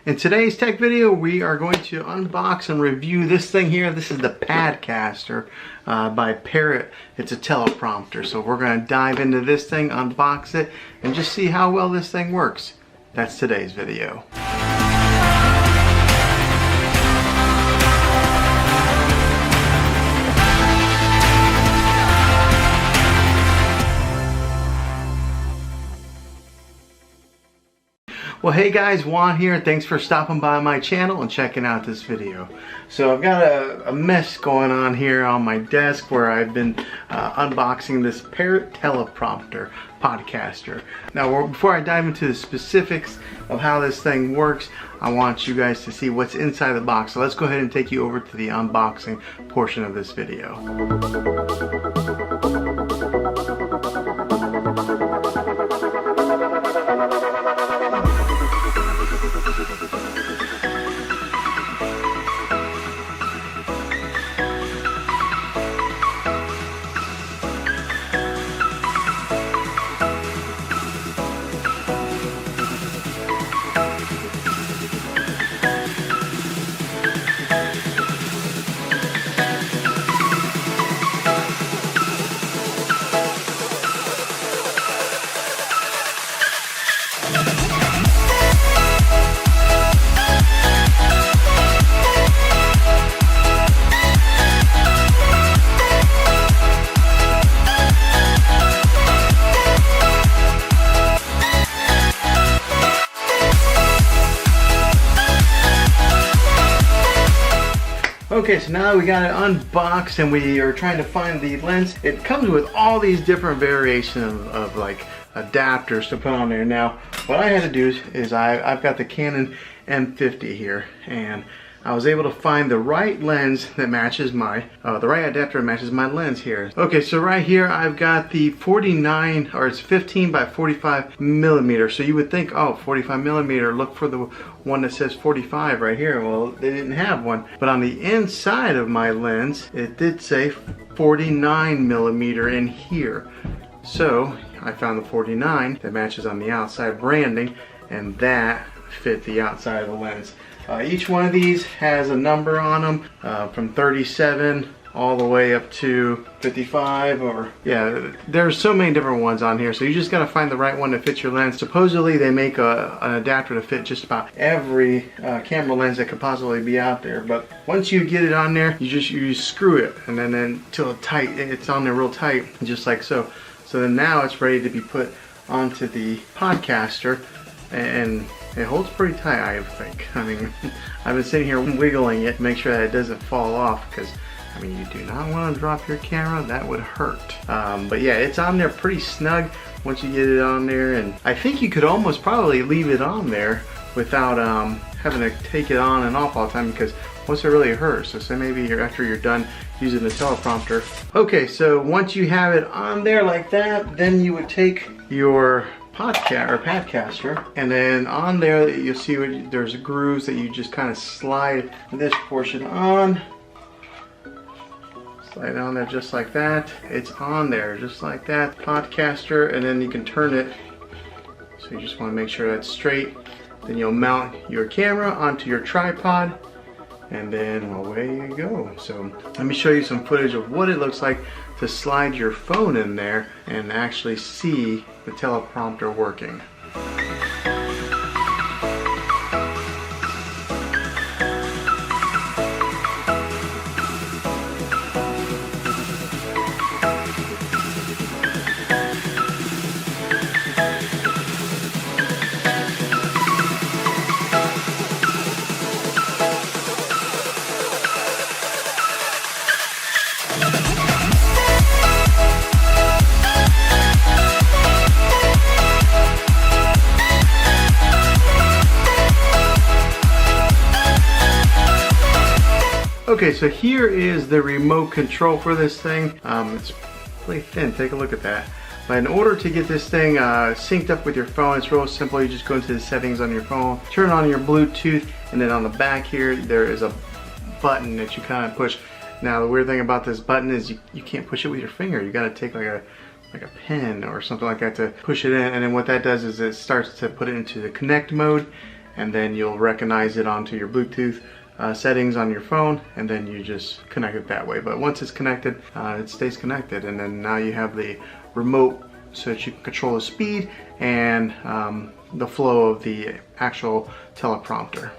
In today's tech video, we are going to unbox and review this thing here. This is the Padcaster by Parrot. It's a teleprompter. So we're going to dive into this thing, unbox it, and just see how well this thing works. That's today's video. Well, hey guys, Juan here. Thanks for stopping by my channel and checking out this video. So I've got a mess going on here on my desk where I've been unboxing this Parrot Teleprompter Podcaster. Now, before I dive into the specifics of how this thing works, I want you guys to see what's inside the box. So let's go ahead and take you over to the unboxing portion of this video. Okay, so now we got it unboxed and we are trying to find the lens. It comes with all these different variations of like adapters to put on there. Now, what I had to do is I've got the Canon M50 here, and I was able to find the right lens that matches my, the right adapter that matches my lens here. Okay, so right here I've got the 49, or it's 15 by 45 millimeter. So you would think, oh, 45 millimeter, look for the one that says 45 right here. Well, they didn't have one. But on the inside of my lens, it did say 49 millimeter in here. So I found the 49 that matches on the outside branding, and that fit the outside of the lens. Each one of these has a number on them, from 37 all the way up to 55, or yeah, there's so many different ones on here. So you just gotta find the right one to fit your lens. Supposedly they make an adapter to fit just about every camera lens that could possibly be out there. But once you get it on there, you screw it, and then until it's on there real tight, just like so. So then now it's ready to be put onto the Podcaster, and it holds pretty tight, I think. I mean, I've been sitting here wiggling it to make sure that it doesn't fall off, because I mean, you do not want to drop your camera. That would hurt. But yeah, it's on there pretty snug once you get it on there, and I think you could almost probably leave it on there without having to take it on and off all the time, because once it really hurts. So say maybe after you're done using the teleprompter. Okay, so once you have it on there like that, then you would take your Padcaster, and then on there you'll see there's grooves that you just kind of slide this portion on. Slide on there just like that. It's on there just like that, Podcaster, and then you can turn it. So you just want to make sure that's straight. Then you'll mount your camera onto your tripod, and then away you go. So let me show you some footage of what it looks like to slide your phone in there and actually see the teleprompter working. Okay, so here is the remote control for this thing. It's really thin, take a look at that. But in order to get this thing synced up with your phone, it's real simple. You just go into the settings on your phone, turn on your Bluetooth, and then on the back here, there is a button that you kind of push. Now, the weird thing about this button is you can't push it with your finger. You gotta take like a pen or something like that to push it in, and then what that does is it starts to put it into the connect mode, and then you'll recognize it onto your Bluetooth settings on your phone, and then you just connect it that way. But once it's connected, it stays connected, and then now you have the remote so that you can control the speed and the flow of the actual teleprompter.